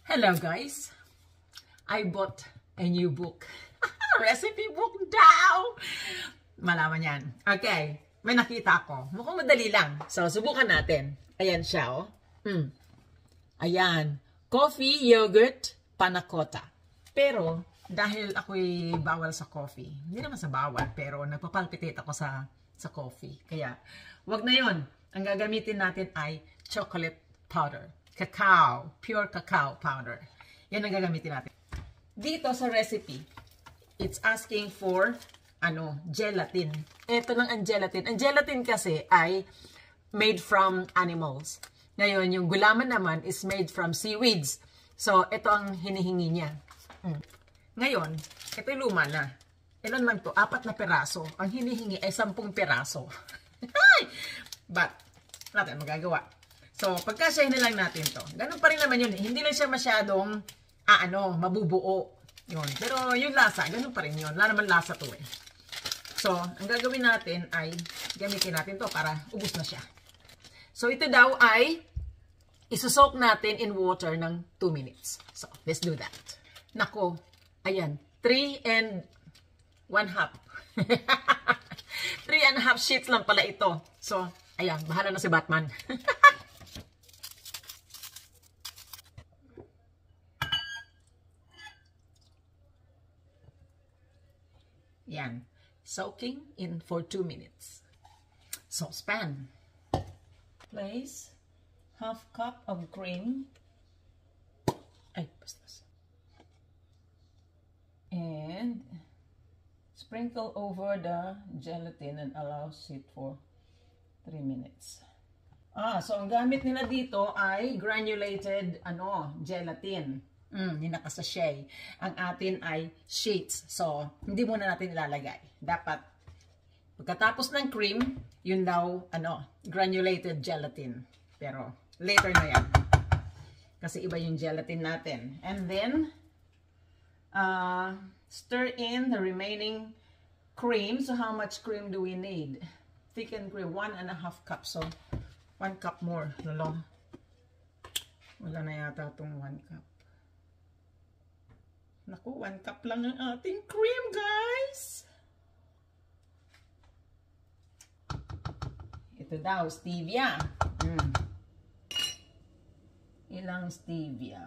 Hello guys, I bought a new book. Recipe book daw! Malaman yan. Okay, may nakita ko. Mukhang madali lang. So, subukan natin. Ayan siya, oh. Ayan. Coffee, yogurt, panna cotta. Pero, dahil ako'y bawal sa coffee, hindi naman sa bawal, pero nagpapalpitate ako sa coffee. Kaya, wag na yon. Ang gagamitin natin ay chocolate powder. Cacao, pure cacao powder. Yan ang gagamitin natin. Dito sa recipe, it's asking for gelatin. Ito lang ang gelatin. Ang gelatin kasi ay made from animals. Ngayon, yung gulaman naman is made from seaweeds. So, ito ang hinihingi niya. Ngayon, ito yung luma na. Ilan lang to? 4 na peraso. Ang hinihingi ay 10 peraso. But, wala tayong magagawa. So, pagkasyahin na lang natin to. Ganun pa rin naman yun. Hindi lang siya masyadong, mabubuo. Yun. Pero yung lasa, ganun pa rin yun. Wala naman lasa to eh. So, ang gagawin natin ay, gamitin natin to para ubos na siya. So, ito daw ay, isusok natin in water ng 2 minutes. So, let's do that. Nako, ayan. 3 1/2. 3 1/2 sheets lang pala ito. So, ayan. Bahala na si Batman. Yan. Soaking in for 2 minutes. Saucepan. Place 1/2 cup of cream. Ay, bastos. And sprinkle over the gelatin and allow sit for 3 minutes. So ang gamit nila dito ay granulated gelatin. Yung nakasashay. Ang atin ay sheets. So, hindi muna natin ilalagay. Dapat, pagkatapos ng cream, yun daw, granulated gelatin. Pero, later na yan. Kasi iba yung gelatin natin. And then, stir in the remaining cream. So, how much cream do we need? Thickened cream, 1.5 cups. So, 1 cup more. Wala na yata itong 1 cup. Naku, 1 cup lang ang ating cream, guys. Ito daw, stevia. Ilang stevia?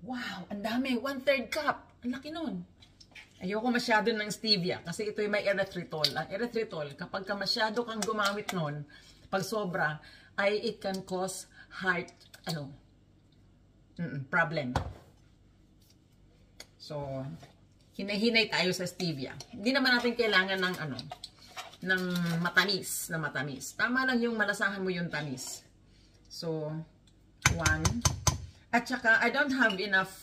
Wow, ang dami. 1/3 cup. Ang laki nun. Ayoko masyado ng stevia kasi ito may erythritol. Ang erythritol, kapag ka masyado kang gumamit nun, pag sobra, ay it can cause heart, problem. So, hinahinay tayo sa stevia. Hindi naman natin kailangan ng matamis na matamis. Tama lang yung malasahan mo yung tamis. So, 1. At saka, I don't have enough,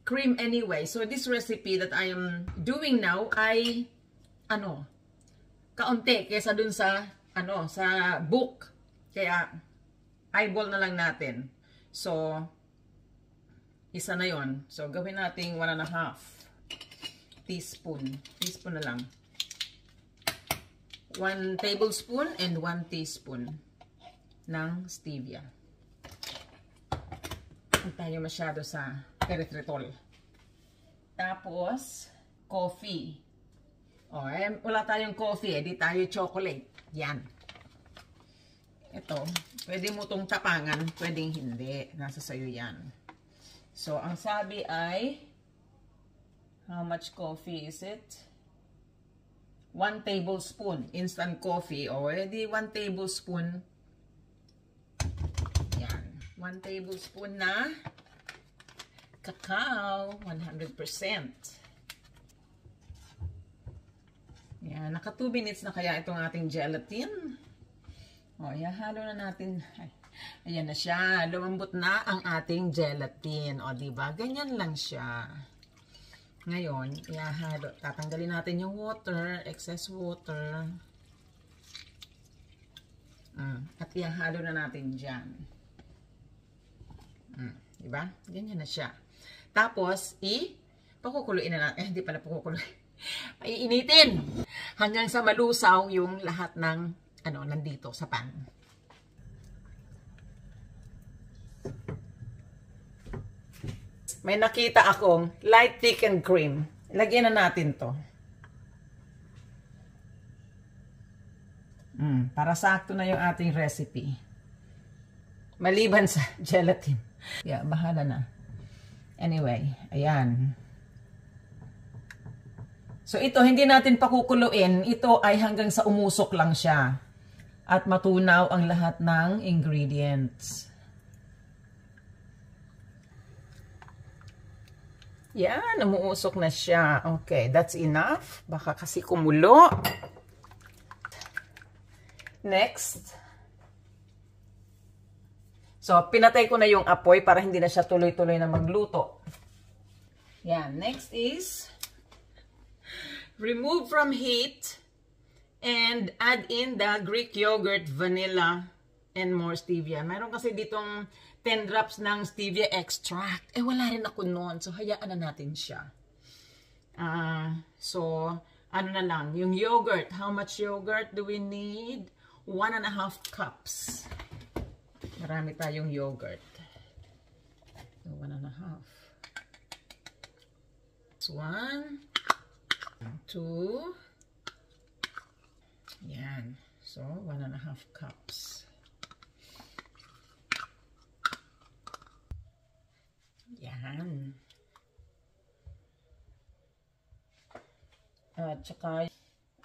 cream anyway. So, this recipe that I am doing now ay, kaunti kaysa dun sa, sa book. Kaya, eyeball na lang natin. So, isa na yon. So, gawin natin 1.5 teaspoon. Teaspoon na lang. 1 tablespoon and 1 teaspoon ng stevia. Hindi tayo masyado sa erythritol. Tapos, coffee. Wala tayong coffee, di tayo chocolate. Yan. Ito, pwede mo itong tapangan, pwedeng hindi. Nasa sayo yan. So, ang sabi ay, how much coffee is it? 1 tablespoon instant coffee. Edi 1 tablespoon. Yan. 1 tablespoon na cacao. 100%. Yan. Naka 2 minutes na kaya itong ating gelatin. Ihahalo na natin. Ayan na siya. Lumambot na ang ating gelatin. Diba? Ganyan lang siya. Ngayon, ihahalo. Tatanggalin natin yung water, excess water. At ihahalo na natin dyan. Diba? Ganyan na siya. Tapos, pakukuluin na natin. Hindi pala pakukuluin. Iinitin. Hanggang sa malusaw yung lahat ng, nandito sa pan. may nakita akong light thickened cream. Lagyan na natin to. Para sakto na yung ating recipe. Maliban sa gelatin. Yeah, bahala na. Anyway, ayan. So ito, hindi natin pakukuluin. Ito ay hanggang sa umusok lang siya. At matunaw ang lahat ng ingredients. Yan, umuusok na siya. Okay, that's enough. Baka kasi kumulo. Next. So, pinatay ko na yung apoy para hindi na siya tuloy-tuloy na magluto. Yan. Next is remove from heat and add in the Greek yogurt, vanilla, and more stevia. Meron kasi ditong 10 drops ng stevia extract. Eh, wala rin ako noon. So, hayaan na natin siya. So, ano na lang. Yung yogurt. How much yogurt do we need? 1.5 cups. Marami tayong yogurt. So, 1.5. So, 1, 2. Yan. So, 1.5 cups. Yan. At saka,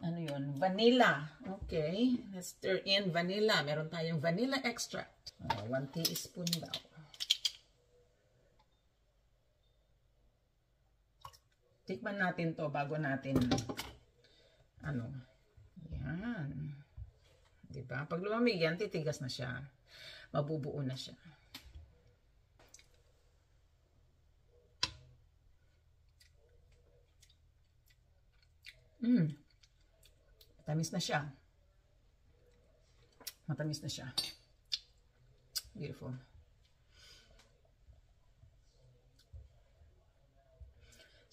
ano yun? Vanilla. Okay. Let's stir in vanilla. Meron tayong vanilla extract. 1 teaspoon daw. Tikman natin to bago natin ano. Yan. Diba? Pag lumamig yan, titigas na siya. Mabubuo na siya. Matamis na siya. Matamis na siya. Beautiful.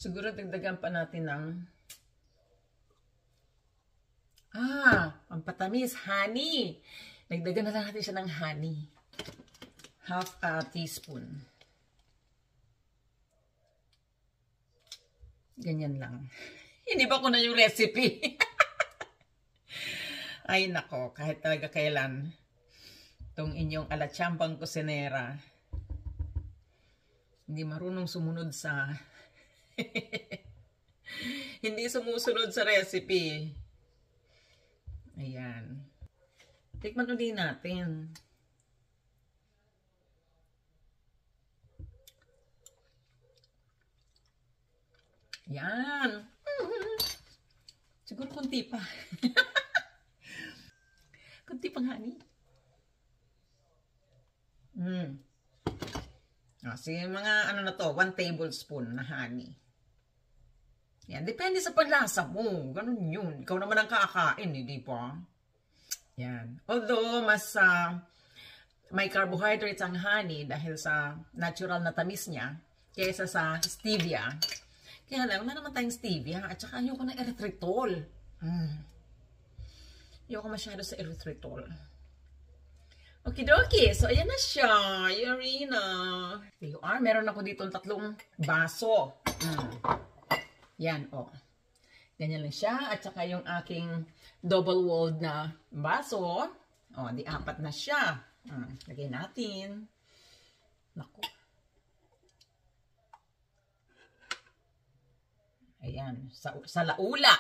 Siguro dagdagan pa natin ng pampatamis, honey. Dagdagan na lang natin siya ng honey. Half a teaspoon. Ganyan lang. Hindi ba ko na yung recipe? Ay nako, kahit talaga kailan itong inyong alatsambang kusinera hindi marunong sumunod sa hindi sumusunod sa recipe. Ayan. Tikman ulit natin. Yan. Siguro kunti pa. Kunti pang honey. Sige, mga ano na to, 1 tablespoon na honey. Yan, depende sa panlasa mo. Ganun yun. Ikaw naman ang kakain, hindi pa? Yan. Although, mas may carbohydrates ang honey dahil sa natural na tamis niya kaysa sa stevia. Kaya lang, wala naman tayong stevia. At saka ayoko na erythritol. Ayoko masyado sa erythritol. Okidoki. So, ayan na siya. Yarina. There you are. Meron ako dito 3 baso. Yan, oh. Ganyan lang siya. At saka yung aking double-walled na baso. Oh, di 4 na siya. Lagay natin. Naku. Ayan, sa laula.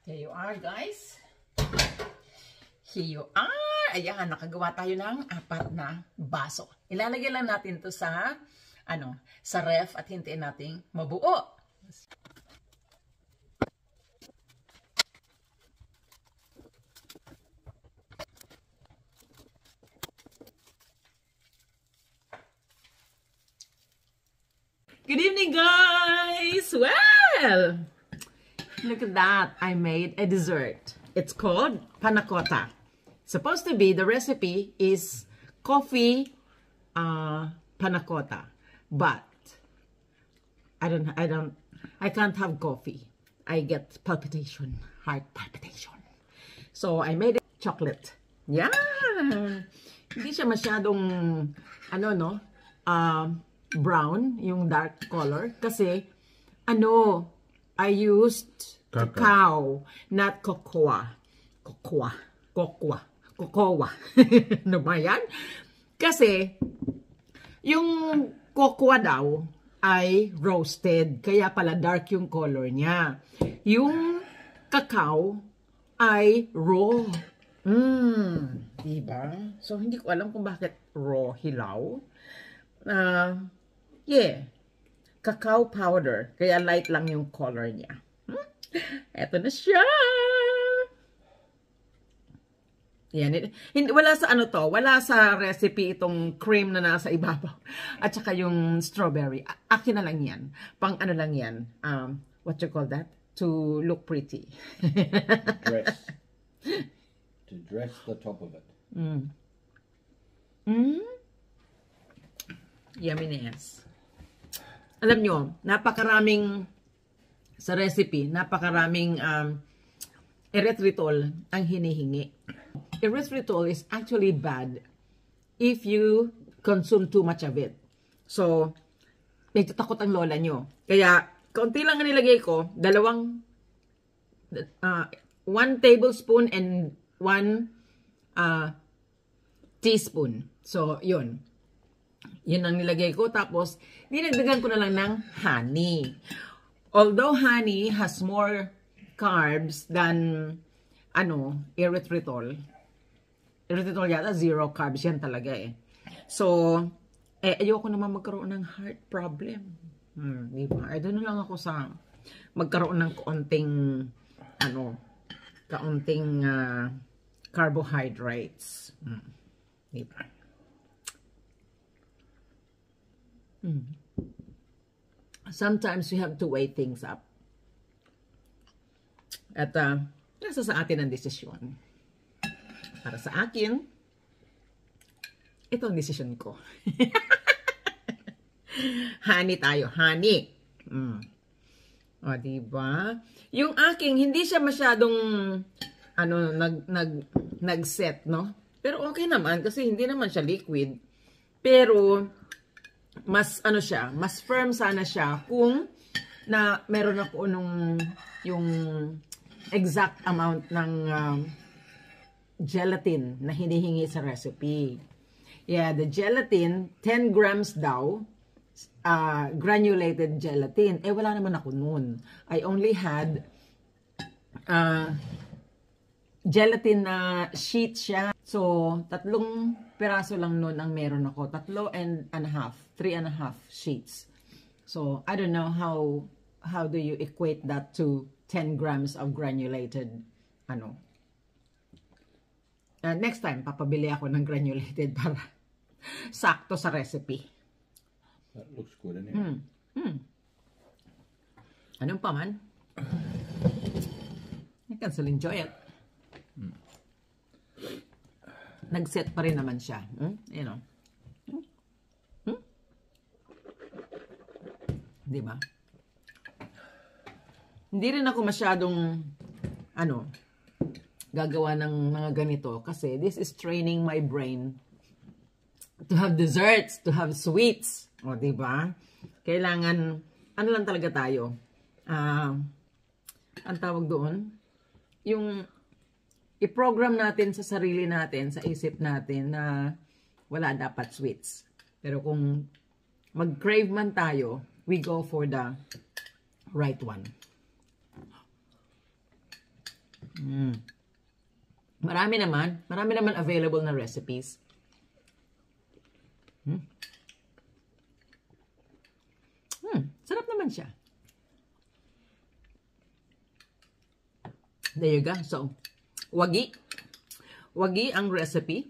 Here you are, guys. Here you are. Ayan, nakagawa tayo ng 4 na baso. Ilalagay lang natin to sa, sa ref at hintayin nating mabuo. Good evening, guys! Well, look at that. I made a dessert. It's called panna cotta. Supposed to be, the recipe is coffee panna cotta. But, I can't have coffee. I get palpitation, heart palpitation. So, I made it chocolate. Yan! Hindi siya masyadong, ano, no, brown, yung dark color. Kasi, ano, I used cacao, not cocoa. Cocoa. Ano ba yan? Kasi, yung cocoa daw ay roasted. Kaya pala dark yung color niya. Yung cacao ay raw. Diba? So, hindi ko alam kung bakit raw hilaw. Yeah. Cacao powder. Kaya light lang yung color niya. Eto na siya. Yan. Wala sa ano to. Wala sa recipe itong cream na nasa ibabaw. At saka yung strawberry. Akin na lang yan. Pang ano lang yan. What you call that? To look pretty. Dress. To dress the top of it. Yumminess. Alam nyo, napakaraming sa recipe, napakaraming erythritol ang hinihingi. Erythritol is actually bad if you consume too much of it. So, medyo takot ang lola nyo. Kaya, kaunti lang ang nilagay ko, 1 tablespoon and 1 teaspoon. So, yun. Yun ang nilagay ko. Tapos, dinagdagan ko na lang ng honey. Although honey has more carbs than, erythritol. Erythritol yata, 0 carbs yan talaga eh. So, ayoko naman magkaroon ng heart problem. Diba? Doon na lang ako sa magkaroon ng kaunting carbohydrates. Diba? Sometimes we have to weigh things up. At nasa sa atin ang desisyon. Para sa akin, ito ang desisyon ko. Honey tayo, honey. O, diba? Yung aking, hindi siya masyadong, nag-set, no? Pero okay naman, kasi hindi naman siya liquid. Pero, mas, mas firm sana siya kung meron ako yung exact amount ng gelatin na hinihingi sa recipe. Yeah, the gelatin, 10 grams daw, granulated gelatin. Wala naman ako nun. I only had gelatin na sheet siya. So, 3 piraso lang nun ang meron ako. 3.5 sheets. So, I don't know how do you equate that to 10 grams of granulated, next time, papabili ako ng granulated para sakto sa recipe. That looks good anyway. Anong pa man? I can still enjoy it. Nag-set pa rin naman siya. Diba? Hindi rin ako masyadong gagawa ng mga ganito kasi this is training my brain to have desserts, to have sweets. O, diba? Kailangan, lang talaga tayo? Ang tawag doon, yung i-program natin sa sarili natin, sa isip natin na wala dapat sweets. Pero kung mag-crave man tayo, we go for the right one. Marami naman available na recipes. Sarap naman siya. There you go. So, wagi ang recipe.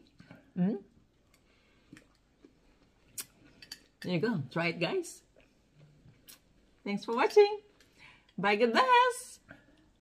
There you go. Try it, guys. Thanks for watching. Bye, God bless.